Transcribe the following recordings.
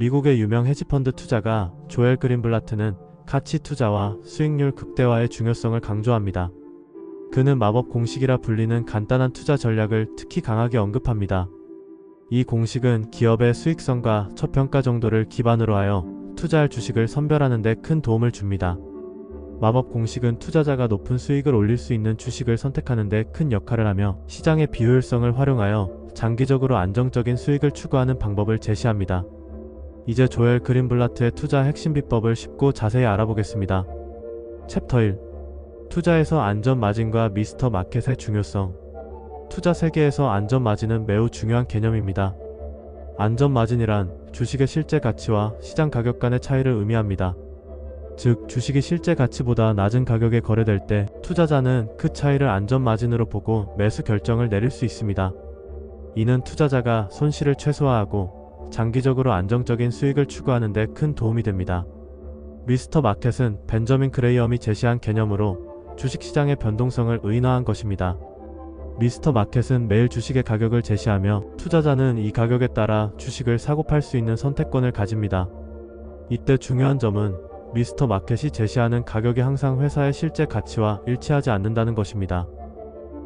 미국의 유명 헤지펀드 투자가 조엘 그린블라트는 가치 투자와 수익률 극대화의 중요성을 강조합니다. 그는 마법 공식이라 불리는 간단한 투자 전략을 특히 강하게 언급합니다. 이 공식은 기업의 수익성과 저평가 정도를 기반으로 하여 투자할 주식을 선별하는 데 큰 도움을 줍니다. 마법 공식은 투자자가 높은 수익을 올릴 수 있는 주식을 선택하는 데 큰 역할을 하며 시장의 비효율성을 활용하여 장기적으로 안정적인 수익을 추구하는 방법을 제시합니다. 이제 조엘 그린블라트의 투자 핵심 비법을 쉽고 자세히 알아보겠습니다. 챕터 1. 투자에서 안전 마진과 미스터 마켓의 중요성. 투자 세계에서 안전 마진은 매우 중요한 개념입니다. 안전 마진이란 주식의 실제 가치와 시장 가격 간의 차이를 의미합니다. 즉, 주식이 실제 가치보다 낮은 가격에 거래될 때 투자자는 그 차이를 안전 마진으로 보고 매수 결정을 내릴 수 있습니다. 이는 투자자가 손실을 최소화하고 장기적으로 안정적인 수익을 추구하는 데 큰 도움이 됩니다. 미스터 마켓은 벤저민 그레이엄이 제시한 개념으로 주식시장의 변동성을 의인화한 것입니다. 미스터 마켓은 매일 주식의 가격을 제시하며 투자자는 이 가격에 따라 주식을 사고 팔 수 있는 선택권을 가집니다. 이때 중요한 점은 미스터 마켓이 제시하는 가격이 항상 회사의 실제 가치와 일치하지 않는다는 것입니다.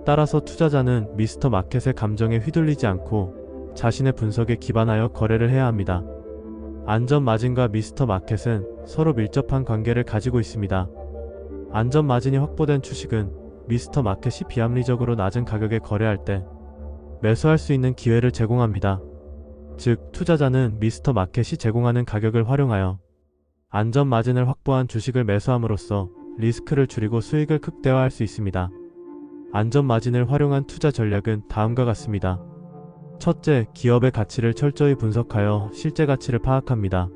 따라서 투자자는 미스터 마켓의 감정에 휘둘리지 않고 자신의 분석에 기반하여 거래를 해야 합니다. 안전 마진과 미스터 마켓은 서로 밀접한 관계를 가지고 있습니다. 안전 마진이 확보된 주식은 미스터 마켓이 비합리적으로 낮은 가격에 거래할 때 매수할 수 있는 기회를 제공합니다. 즉, 투자자는 미스터 마켓이 제공하는 가격을 활용하여 안전 마진을 확보한 주식을 매수함으로써 리스크를 줄이고 수익을 극대화할 수 있습니다. 안전 마진을 활용한 투자 전략은 다음과 같습니다. 첫째, 기업의 가치를 철저히 분석하여 실제 가치를 파악합니다.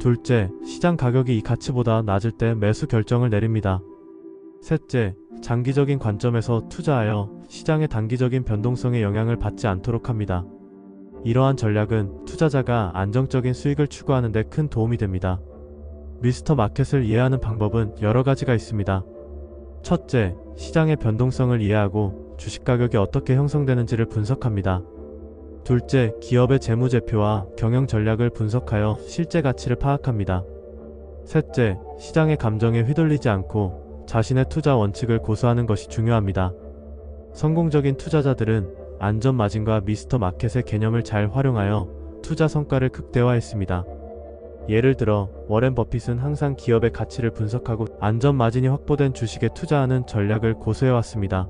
둘째, 시장 가격이 이 가치보다 낮을 때 매수 결정을 내립니다. 셋째, 장기적인 관점에서 투자하여 시장의 단기적인 변동성에 영향을 받지 않도록 합니다. 이러한 전략은 투자자가 안정적인 수익을 추구하는 데 큰 도움이 됩니다. 미스터 마켓을 이해하는 방법은 여러 가지가 있습니다. 첫째, 시장의 변동성을 이해하고 주식 가격이 어떻게 형성되는지를 분석합니다. 둘째, 기업의 재무제표와 경영 전략을 분석하여 실제 가치를 파악합니다. 셋째, 시장의 감정에 휘둘리지 않고 자신의 투자 원칙을 고수하는 것이 중요합니다. 성공적인 투자자들은 안전 마진과 미스터 마켓의 개념을 잘 활용하여 투자 성과를 극대화했습니다. 예를 들어 워렌 버핏은 항상 기업의 가치를 분석하고 안전 마진이 확보된 주식에 투자하는 전략을 고수해왔습니다.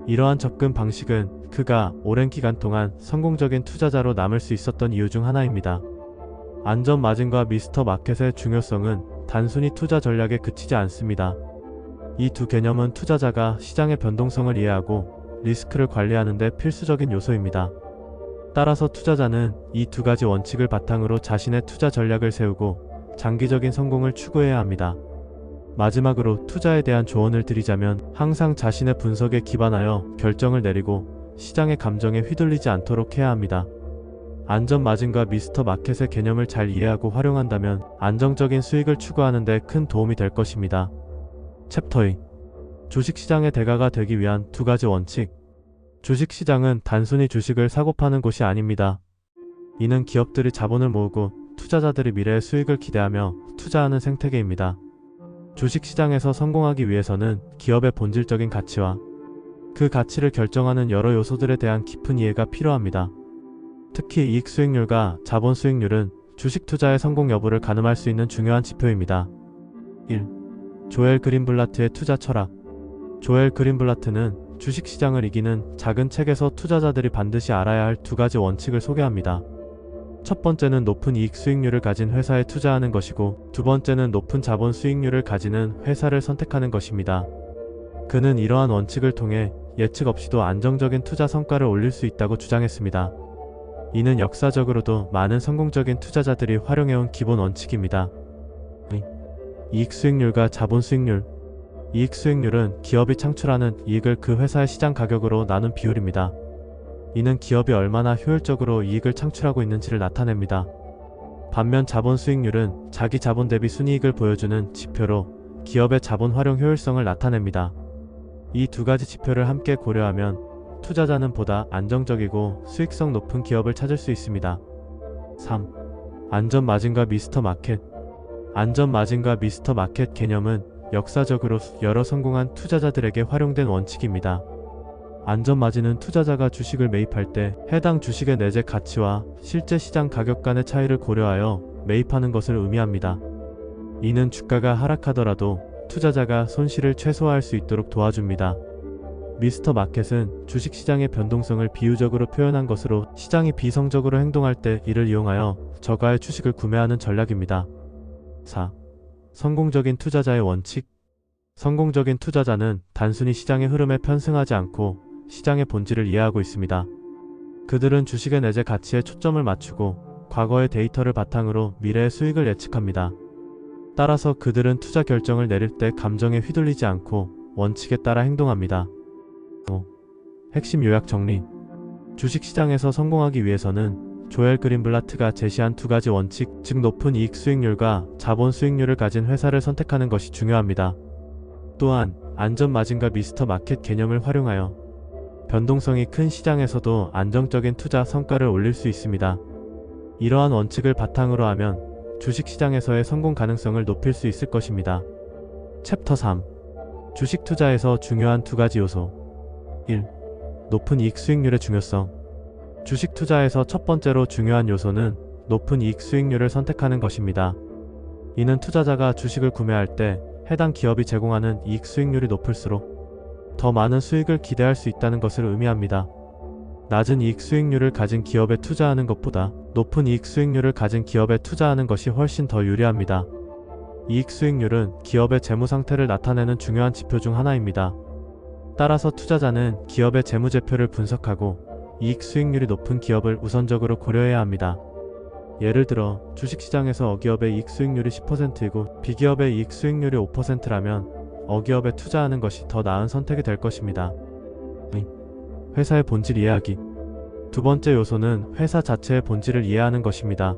이러한 접근 방식은 그가 오랜 기간 동안 성공적인 투자자로 남을 수 있었던 이유 중 하나입니다. 안전 마진과 미스터 마켓의 중요성은 단순히 투자 전략에 그치지 않습니다. 이 두 개념은 투자자가 시장의 변동성을 이해하고 리스크를 관리하는 데 필수적인 요소입니다. 따라서 투자자는 이 두 가지 원칙을 바탕으로 자신의 투자 전략을 세우고 장기적인 성공을 추구해야 합니다. 마지막으로 투자에 대한 조언을 드리자면 항상 자신의 분석에 기반하여 결정을 내리고 시장의 감정에 휘둘리지 않도록 해야 합니다. 안전 마진과 미스터 마켓의 개념을 잘 이해하고 활용한다면 안정적인 수익을 추구하는 데 큰 도움이 될 것입니다. 챕터 2. 주식시장의 대가가 되기 위한 두 가지 원칙. 주식시장은 단순히 주식을 사고 파는 곳이 아닙니다. 이는 기업들이 자본을 모으고 투자자들이 미래의 수익을 기대하며 투자하는 생태계입니다. 주식시장에서 성공하기 위해서는 기업의 본질적인 가치와 그 가치를 결정하는 여러 요소들에 대한 깊은 이해가 필요합니다. 특히 이익 수익률과 자본 수익률은 주식 투자의 성공 여부를 가늠할 수 있는 중요한 지표입니다. 1. 조엘 그린블라트의 투자 철학. 조엘 그린블라트는 주식시장을 이기는 작은 책에서 투자자들이 반드시 알아야 할 두 가지 원칙을 소개합니다. 첫 번째는 높은 이익 수익률을 가진 회사에 투자하는 것이고, 두 번째는 높은 자본 수익률을 가지는 회사를 선택하는 것입니다. 그는 이러한 원칙을 통해 예측 없이도 안정적인 투자 성과를 올릴 수 있다고 주장했습니다. 이는 역사적으로도 많은 성공적인 투자자들이 활용해온 기본 원칙입니다. 이익 수익률과 자본 수익률. 이익 수익률은 기업이 창출하는 이익을 그 회사의 시장 가격으로 나눈 비율입니다. 이는 기업이 얼마나 효율적으로 이익을 창출하고 있는지를 나타냅니다. 반면 자본 수익률은 자기 자본 대비 순이익을 보여주는 지표로 기업의 자본 활용 효율성을 나타냅니다. 이 두 가지 지표를 함께 고려하면 투자자는 보다 안정적이고 수익성 높은 기업을 찾을 수 있습니다. 3. 안전마진과 미스터 마켓. 안전마진과 미스터 마켓 개념은 역사적으로 여러 성공한 투자자들에게 활용된 원칙입니다. 안전마진은 투자자가 주식을 매입할 때 해당 주식의 내재 가치와 실제 시장 가격 간의 차이를 고려하여 매입하는 것을 의미합니다. 이는 주가가 하락하더라도 투자자가 손실을 최소화할 수 있도록 도와줍니다. 미스터 마켓은 주식시장의 변동성을 비유적으로 표현한 것으로 시장이 비성적으로 행동할 때 이를 이용하여 저가의 주식을 구매하는 전략입니다. 4. 성공적인 투자자의 원칙. 성공적인 투자자는 단순히 시장의 흐름에 편승하지 않고 시장의 본질을 이해하고 있습니다. 그들은 주식의 내재 가치에 초점을 맞추고 과거의 데이터를 바탕으로 미래의 수익을 예측합니다. 따라서 그들은 투자 결정을 내릴 때 감정에 휘둘리지 않고 원칙에 따라 행동합니다. 5. 핵심 요약 정리. 주식시장에서 성공하기 위해서는 조엘 그린블라트가 제시한 두 가지 원칙, 즉 높은 이익 수익률과 자본 수익률을 가진 회사를 선택하는 것이 중요합니다. 또한 안전마진과 미스터 마켓 개념을 활용하여 변동성이 큰 시장에서도 안정적인 투자 성과를 올릴 수 있습니다. 이러한 원칙을 바탕으로 하면 주식시장에서의 성공 가능성을 높일 수 있을 것입니다. 챕터 3. 주식 투자에서 중요한 두 가지 요소. 1. 높은 이익 수익률의 중요성. 주식 투자에서 첫 번째로 중요한 요소는 높은 이익 수익률을 선택하는 것입니다. 이는 투자자가 주식을 구매할 때 해당 기업이 제공하는 이익 수익률이 높을수록 더 많은 수익을 기대할 수 있다는 것을 의미합니다. 낮은 이익 수익률을 가진 기업에 투자하는 것보다 높은 이익 수익률을 가진 기업에 투자하는 것이 훨씬 더 유리합니다. 이익 수익률은 기업의 재무 상태를 나타내는 중요한 지표 중 하나입니다. 따라서 투자자는 기업의 재무제표를 분석하고 이익 수익률이 높은 기업을 우선적으로 고려해야 합니다. 예를 들어 주식시장에서 어기업의 이익 수익률이 10%이고 B기업의 이익 수익률이 5%라면 어기업에 투자하는 것이 더 나은 선택이 될 것입니다. 회사의 본질 이해하기. 두 번째 요소는 회사 자체의 본질을 이해하는 것입니다.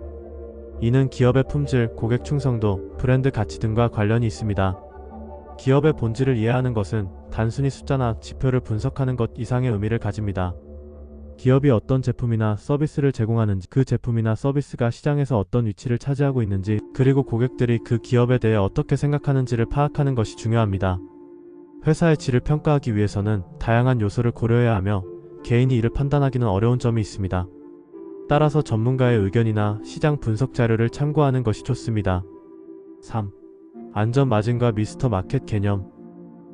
이는 기업의 품질, 고객 충성도, 브랜드 가치 등과 관련이 있습니다. 기업의 본질을 이해하는 것은 단순히 숫자나 지표를 분석하는 것 이상의 의미를 가집니다. 기업이 어떤 제품이나 서비스를 제공하는지, 그 제품이나 서비스가 시장에서 어떤 위치를 차지하고 있는지, 그리고 고객들이 그 기업에 대해 어떻게 생각하는지를 파악하는 것이 중요합니다. 회사의 질을 평가하기 위해서는 다양한 요소를 고려해야 하며 개인이 이를 판단하기는 어려운 점이 있습니다. 따라서 전문가의 의견이나 시장 분석 자료를 참고하는 것이 좋습니다. 3. 안전마진과 미스터 마켓 개념.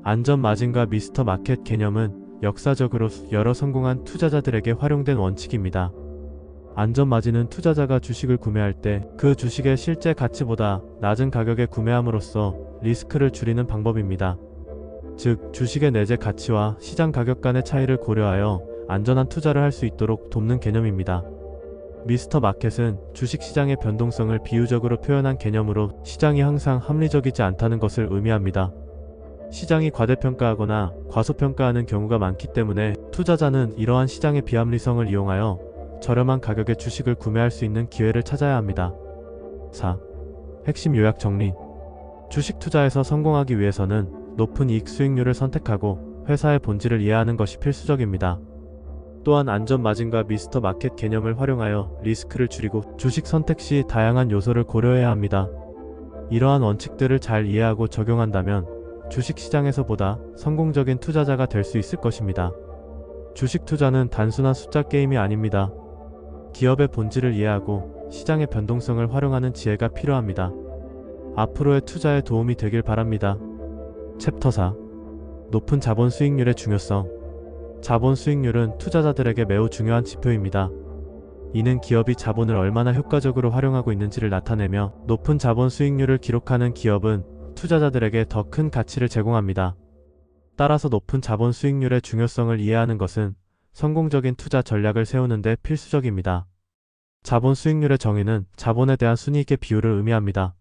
안전마진과 미스터 마켓 개념은 역사적으로 여러 성공한 투자자들에게 활용된 원칙입니다. 안전마진은 투자자가 주식을 구매할 때 그 주식의 실제 가치보다 낮은 가격에 구매함으로써 리스크를 줄이는 방법입니다. 즉, 주식의 내재 가치와 시장 가격 간의 차이를 고려하여 안전한 투자를 할 수 있도록 돕는 개념입니다. 미스터 마켓은 주식시장의 변동성을 비유적으로 표현한 개념으로 시장이 항상 합리적이지 않다는 것을 의미합니다. 시장이 과대평가하거나 과소평가하는 경우가 많기 때문에 투자자는 이러한 시장의 비합리성을 이용하여 저렴한 가격에 주식을 구매할 수 있는 기회를 찾아야 합니다. 4. 핵심 요약 정리. 주식 투자에서 성공하기 위해서는 높은 이익 수익률을 선택하고 회사의 본질을 이해하는 것이 필수적입니다. 또한 안전마진과 미스터 마켓 개념을 활용하여 리스크를 줄이고 주식 선택 시 다양한 요소를 고려해야 합니다. 이러한 원칙들을 잘 이해하고 적용한다면 주식시장에서보다 성공적인 투자자가 될 수 있을 것입니다. 주식 투자는 단순한 숫자 게임이 아닙니다. 기업의 본질을 이해하고 시장의 변동성을 활용하는 지혜가 필요합니다. 앞으로의 투자에 도움이 되길 바랍니다. 챕터 4. 높은 자본 수익률의 중요성. 자본 수익률은 투자자들에게 매우 중요한 지표입니다. 이는 기업이 자본을 얼마나 효과적으로 활용하고 있는지를 나타내며 높은 자본 수익률을 기록하는 기업은 투자자들에게 더 큰 가치를 제공합니다. 따라서 높은 자본 수익률의 중요성을 이해하는 것은 성공적인 투자 전략을 세우는 데 필수적입니다. 자본 수익률의 정의는 자본에 대한 순이익의 비율을 의미합니다.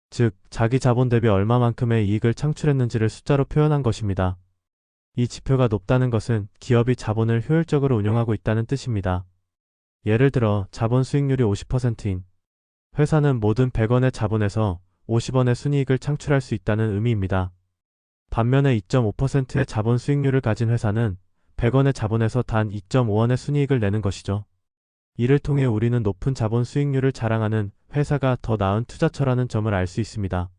즉, 자기 자본 대비 얼마만큼의 이익을 창출했는지를 숫자로 표현한 것입니다. 이 지표가 높다는 것은 기업이 자본을 효율적으로 운영하고 있다는 뜻입니다. 예를 들어 자본 수익률이 50%인 회사는 모든 100원의 자본에서 50원의 순이익을 창출할 수 있다는 의미입니다. 반면에 2.5%의 자본 수익률을 가진 회사는 100원의 자본에서 단 2.5원의 순이익을 내는 것이죠. 이를 통해 우리는 높은 자본 수익률을 자랑하는 회사가 더 나은 투자처라는 점을 알 수 있습니다.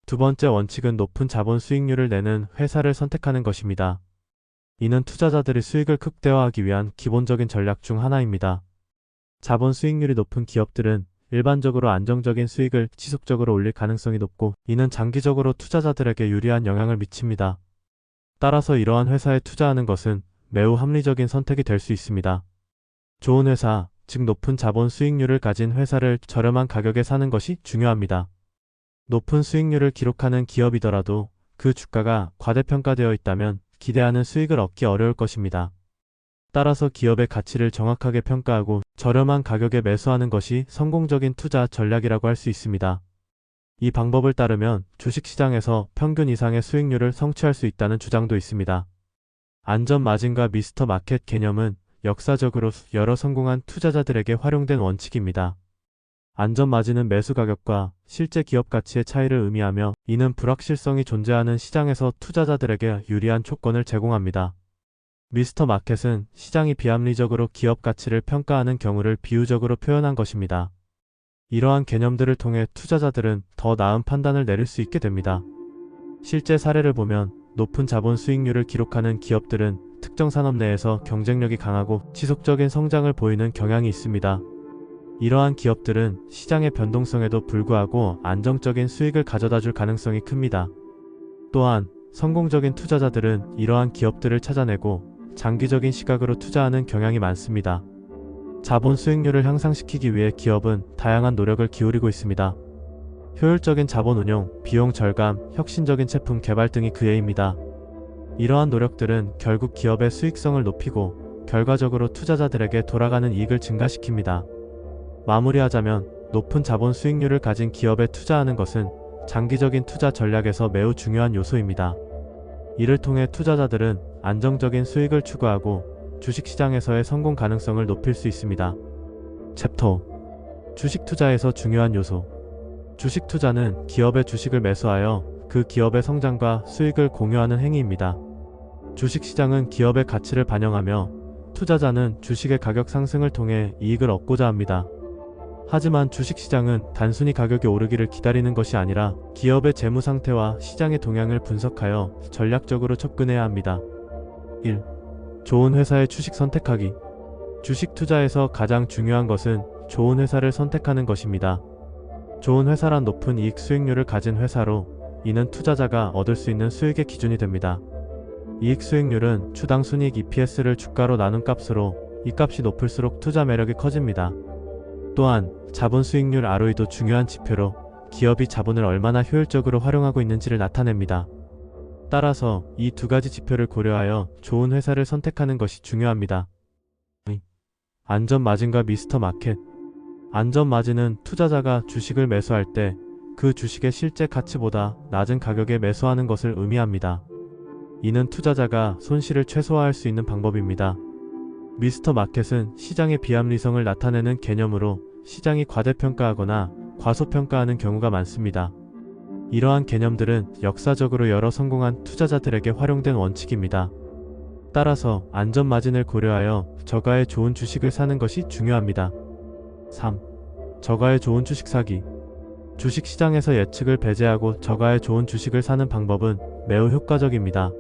두 번째 원칙은 높은 자본 수익률을 내는 회사를 선택하는 것입니다. 이는 투자자들이 수익을 극대화하기 위한 기본적인 전략 중 하나입니다. 자본 수익률이 높은 기업들은 일반적으로 안정적인 수익을 지속적으로 올릴 가능성이 높고, 이는 장기적으로 투자자들에게 유리한 영향을 미칩니다. 따라서 이러한 회사에 투자하는 것은 매우 합리적인 선택이 될 수 있습니다. 좋은 회사, 즉 높은 자본 수익률을 가진 회사를 저렴한 가격에 사는 것이 중요합니다. 높은 수익률을 기록하는 기업이더라도 그 주가가 과대평가되어 있다면 기대하는 수익을 얻기 어려울 것입니다. 따라서 기업의 가치를 정확하게 평가하고 저렴한 가격에 매수하는 것이 성공적인 투자 전략이라고 할 수 있습니다. 이 방법을 따르면 주식시장에서 평균 이상의 수익률을 성취할 수 있다는 주장도 있습니다. 안전 마진과 미스터 마켓 개념은 역사적으로 여러 성공한 투자자들에게 활용된 원칙입니다. 안전 마진은 매수 가격과 실제 기업 가치의 차이를 의미하며, 이는 불확실성이 존재하는 시장에서 투자자들에게 유리한 조건을 제공합니다. 미스터 마켓은 시장이 비합리적으로 기업 가치를 평가하는 경우를 비유적으로 표현한 것입니다. 이러한 개념들을 통해 투자자들은 더 나은 판단을 내릴 수 있게 됩니다. 실제 사례를 보면 높은 자본 수익률을 기록하는 기업들은 특정 산업 내에서 경쟁력이 강하고 지속적인 성장을 보이는 경향이 있습니다. 이러한 기업들은 시장의 변동성에도 불구하고 안정적인 수익을 가져다 줄 가능성이 큽니다. 또한 성공적인 투자자들은 이러한 기업들을 찾아내고 장기적인 시각으로 투자하는 경향이 많습니다. 자본 수익률을 향상시키기 위해 기업은 다양한 노력을 기울이고 있습니다. 효율적인 자본 운용, 비용 절감, 혁신적인 제품 개발 등이 그 예입니다. 이러한 노력들은 결국 기업의 수익성을 높이고 결과적으로 투자자들에게 돌아가는 이익을 증가시킵니다. 마무리하자면 높은 자본 수익률을 가진 기업에 투자하는 것은 장기적인 투자 전략에서 매우 중요한 요소입니다. 이를 통해 투자자들은 안정적인 수익을 추구하고 주식시장에서의 성공 가능성을 높일 수 있습니다. 챕터 5. 주식 투자에서 중요한 요소. 주식 투자는 기업의 주식을 매수하여 그 기업의 성장과 수익을 공유하는 행위입니다. 주식시장은 기업의 가치를 반영하며 투자자는 주식의 가격 상승을 통해 이익을 얻고자 합니다. 하지만 주식시장은 단순히 가격이 오르기를 기다리는 것이 아니라 기업의 재무 상태와 시장의 동향을 분석하여 전략적으로 접근해야 합니다. 1. 좋은 회사의 주식 선택하기. 주식 투자에서 가장 중요한 것은 좋은 회사를 선택하는 것입니다. 좋은 회사란 높은 이익 수익률을 가진 회사로, 이는 투자자가 얻을 수 있는 수익의 기준이 됩니다. 이익 수익률은 주당 순이익 EPS를 주가로 나눈 값으로, 이 값이 높을수록 투자 매력이 커집니다. 또한 자본 수익률 ROE도 중요한 지표로 기업이 자본을 얼마나 효율적으로 활용하고 있는지를 나타냅니다. 따라서 이 두 가지 지표를 고려하여 좋은 회사를 선택하는 것이 중요합니다. 안전 마진과 미스터 마켓. 안전 마진은 투자자가 주식을 매수할 때 그 주식의 실제 가치보다 낮은 가격에 매수하는 것을 의미합니다. 이는 투자자가 손실을 최소화할 수 있는 방법입니다. 미스터 마켓은 시장의 비합리성을 나타내는 개념으로 시장이 과대평가하거나 과소평가하는 경우가 많습니다. 이러한 개념들은 역사적으로 여러 성공한 투자자들에게 활용된 원칙입니다. 따라서 안전 마진을 고려하여 저가의 좋은 주식을 사는 것이 중요합니다. 3. 저가의 좋은 주식 사기. 주식시장에서 예측을 배제하고 저가의 좋은 주식을 사는 방법은 매우 효과적입니다.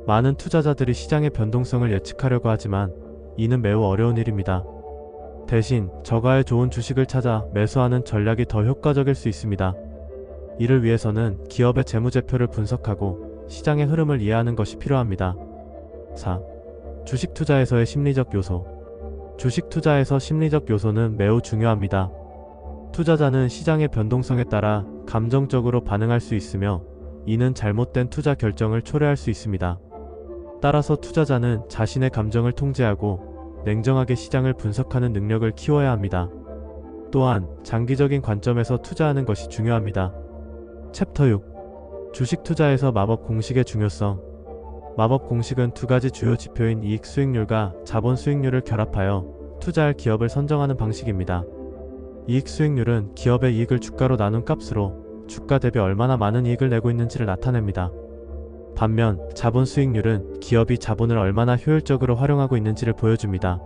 많은 투자자들이 시장의 변동성을 예측하려고 하지만 이는 매우 어려운 일입니다. 대신 저가의 좋은 주식을 찾아 매수하는 전략이 더 효과적일 수 있습니다. 이를 위해서는 기업의 재무제표를 분석하고 시장의 흐름을 이해하는 것이 필요합니다. 4. 주식 투자에서의 심리적 요소. 주식 투자에서 심리적 요소는 매우 중요합니다. 투자자는 시장의 변동성에 따라 감정적으로 반응할 수 있으며, 이는 잘못된 투자 결정을 초래할 수 있습니다. 따라서 투자자는 자신의 감정을 통제하고 냉정하게 시장을 분석하는 능력을 키워야 합니다. 또한 장기적인 관점에서 투자하는 것이 중요합니다. 챕터 6. 주식 투자에서 마법 공식의 중요성. 마법 공식은 두 가지 주요 지표인 이익 수익률과 자본 수익률을 결합하여 투자할 기업을 선정하는 방식입니다. 이익 수익률은 기업의 이익을 주가로 나눈 값으로 주가 대비 얼마나 많은 이익을 내고 있는지를 나타냅니다. 반면 자본 수익률은 기업이 자본을 얼마나 효율적으로 활용하고 있는지를 보여줍니다.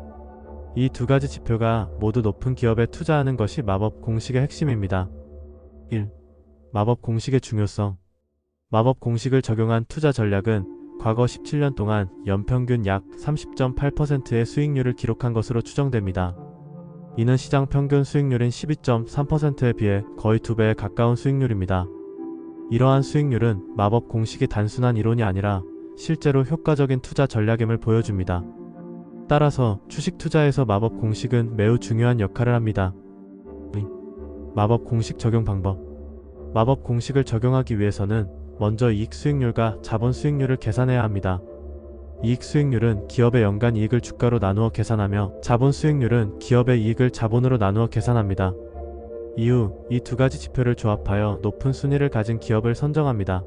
이 두 가지 지표가 모두 높은 기업에 투자하는 것이 마법 공식의 핵심입니다. 1. 마법 공식의 중요성. 마법 공식을 적용한 투자 전략은 과거 17년 동안 연평균 약 30.8%의 수익률을 기록한 것으로 추정됩니다. 이는 시장 평균 수익률인 12.3%에 비해 거의 2배에 가까운 수익률입니다. 이러한 수익률은 마법 공식이 단순한 이론이 아니라 실제로 효과적인 투자 전략임을 보여줍니다. 따라서 주식 투자에서 마법 공식은 매우 중요한 역할을 합니다. 마법 공식 적용 방법. 마법 공식을 적용하기 위해서는 먼저 이익 수익률과 자본 수익률을 계산해야 합니다. 이익 수익률은 기업의 연간 이익을 주가로 나누어 계산하며 자본 수익률은 기업의 이익을 자본으로 나누어 계산합니다. 이후 이 두 가지 지표를 조합하여 높은 순위를 가진 기업을 선정합니다.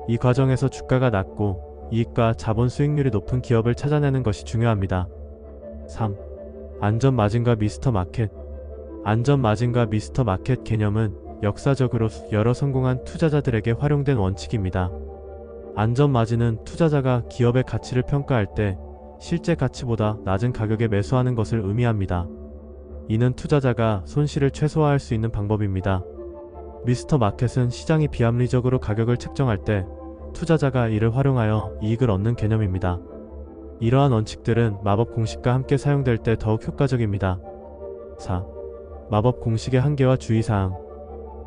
이 과정에서 주가가 낮고 이익과 자본 수익률이 높은 기업을 찾아내는 것이 중요합니다. 3. 안전 마진과 미스터 마켓. 안전 마진과 미스터 마켓 개념은 역사적으로 여러 성공한 투자자들에게 활용된 원칙입니다. 안전 마진은 투자자가 기업의 가치를 평가할 때 실제 가치보다 낮은 가격에 매수하는 것을 의미합니다. 이는 투자자가 손실을 최소화할 수 있는 방법입니다. 미스터 마켓은 시장이 비합리적으로 가격을 책정할 때 투자자가 이를 활용하여 이익을 얻는 개념입니다. 이러한 원칙들은 마법 공식과 함께 사용될 때 더욱 효과적입니다. 4. 마법 공식의 한계와 주의사항.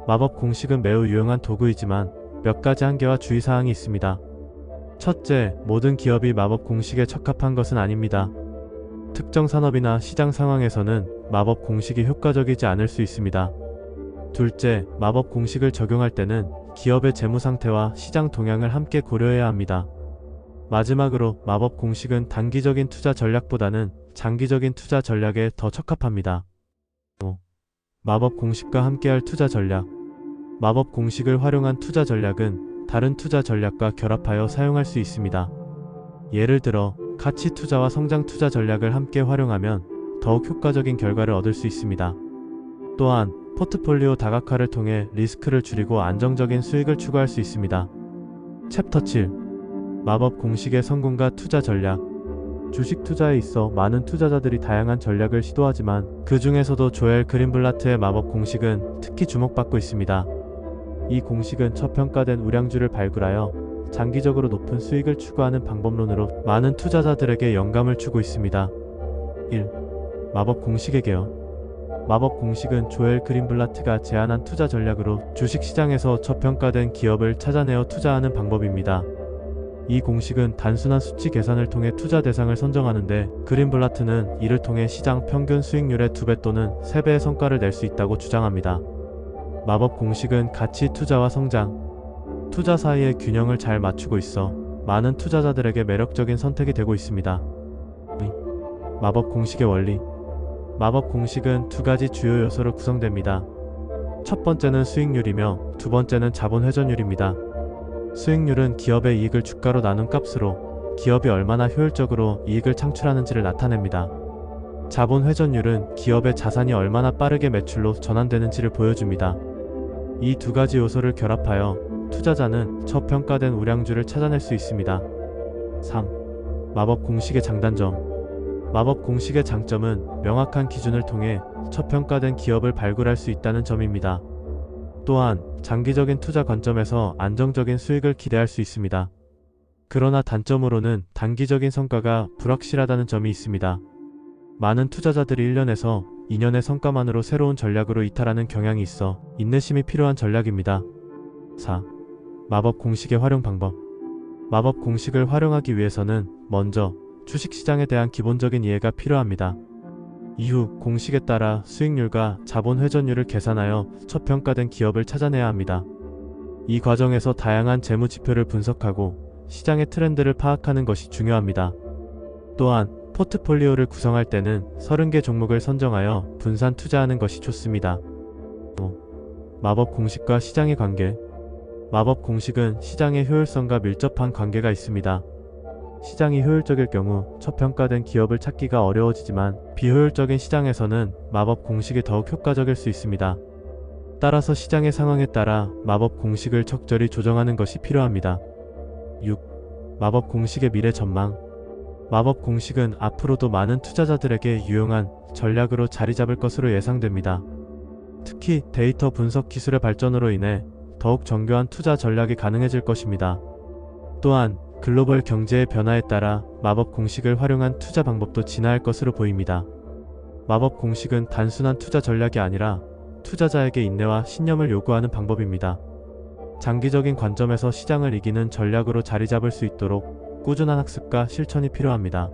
마법 공식은 매우 유용한 도구이지만 몇 가지 한계와 주의사항이 있습니다. 첫째, 모든 기업이 마법 공식에 적합한 것은 아닙니다. 특정 산업이나 시장 상황에서는 마법 공식이 효과적이지 않을 수 있습니다. 둘째, 마법 공식을 적용할 때는 기업의 재무 상태와 시장 동향을 함께 고려해야 합니다. 마지막으로 마법 공식은 단기적인 투자 전략보다는 장기적인 투자 전략에 더 적합합니다. 5. 마법 공식과 함께할 투자 전략. 마법 공식을 활용한 투자 전략은 다른 투자 전략과 결합하여 사용할 수 있습니다. 예를 들어 가치 투자와 성장 투자 전략을 함께 활용하면 더욱 효과적인 결과를 얻을 수 있습니다. 또한 포트폴리오 다각화를 통해 리스크를 줄이고 안정적인 수익을 추구할 수 있습니다. 챕터 7. 마법 공식의 성공과 투자 전략. 주식 투자에 있어 많은 투자자들이 다양한 전략을 시도하지만 그 중에서도 조엘 그린블라트의 마법 공식은 특히 주목받고 있습니다. 이 공식은 저평가된 우량주를 발굴하여 장기적으로 높은 수익을 추구하는 방법론으로 많은 투자자들에게 영감을 주고 있습니다. 1. 마법 공식의 개요. 마법 공식은 조엘 그린블라트가 제안한 투자 전략으로 주식시장에서 저평가된 기업을 찾아내어 투자하는 방법입니다. 이 공식은 단순한 수치 계산을 통해 투자 대상을 선정하는데 그린블라트는 이를 통해 시장 평균 수익률의 2배 또는 3배의 성과를 낼 수 있다고 주장합니다. 마법 공식은 가치 투자와 성장, 투자 사이의 균형을 잘 맞추고 있어 많은 투자자들에게 매력적인 선택이 되고 있습니다. 마법 공식의 원리. 마법 공식은 두 가지 주요 요소로 구성됩니다. 첫 번째는 수익률이며 두 번째는 자본 회전율입니다. 수익률은 기업의 이익을 주가로 나눈 값으로 기업이 얼마나 효율적으로 이익을 창출하는지를 나타냅니다. 자본 회전율은 기업의 자산이 얼마나 빠르게 매출로 전환되는지를 보여줍니다. 이 두 가지 요소를 결합하여 투자자는 저평가된 우량주를 찾아낼 수 있습니다. 3. 마법 공식의 장단점. 마법 공식의 장점은 명확한 기준을 통해 저평가된 기업을 발굴할 수 있다는 점입니다. 또한 장기적인 투자 관점에서 안정적인 수익을 기대할 수 있습니다. 그러나 단점으로는 단기적인 성과가 불확실하다는 점이 있습니다. 많은 투자자들이 1년에서 2년의 성과만으로 새로운 전략으로 이탈하는 경향이 있어 인내심이 필요한 전략입니다. 4. 마법 공식의 활용 방법. 마법 공식을 활용하기 위해서는 먼저 주식시장에 대한 기본적인 이해가 필요합니다. 이후 공식에 따라 수익률과 자본 회전율을 계산하여 저평가된 기업을 찾아내야 합니다. 이 과정에서 다양한 재무 지표를 분석하고 시장의 트렌드를 파악하는 것이 중요합니다. 또한 포트폴리오를 구성할 때는 30개 종목을 선정하여 분산 투자하는 것이 좋습니다. 5. 마법 공식과 시장의 관계. 마법 공식은 시장의 효율성과 밀접한 관계가 있습니다. 시장이 효율적일 경우 저평가된 기업을 찾기가 어려워지지만 비효율적인 시장에서는 마법 공식이 더욱 효과적일 수 있습니다. 따라서 시장의 상황에 따라 마법 공식을 적절히 조정하는 것이 필요합니다. 6. 마법 공식의 미래 전망. 마법 공식은 앞으로도 많은 투자자들에게 유용한 전략으로 자리 잡을 것으로 예상됩니다. 특히 데이터 분석 기술의 발전으로 인해 더욱 정교한 투자 전략이 가능해질 것입니다. 또한 글로벌 경제의 변화에 따라 마법 공식을 활용한 투자 방법도 진화할 것으로 보입니다. 마법 공식은 단순한 투자 전략이 아니라 투자자에게 인내와 신념을 요구하는 방법입니다. 장기적인 관점에서 시장을 이기는 전략으로 자리 잡을 수 있도록 꾸준한 학습과 실천이 필요합니다.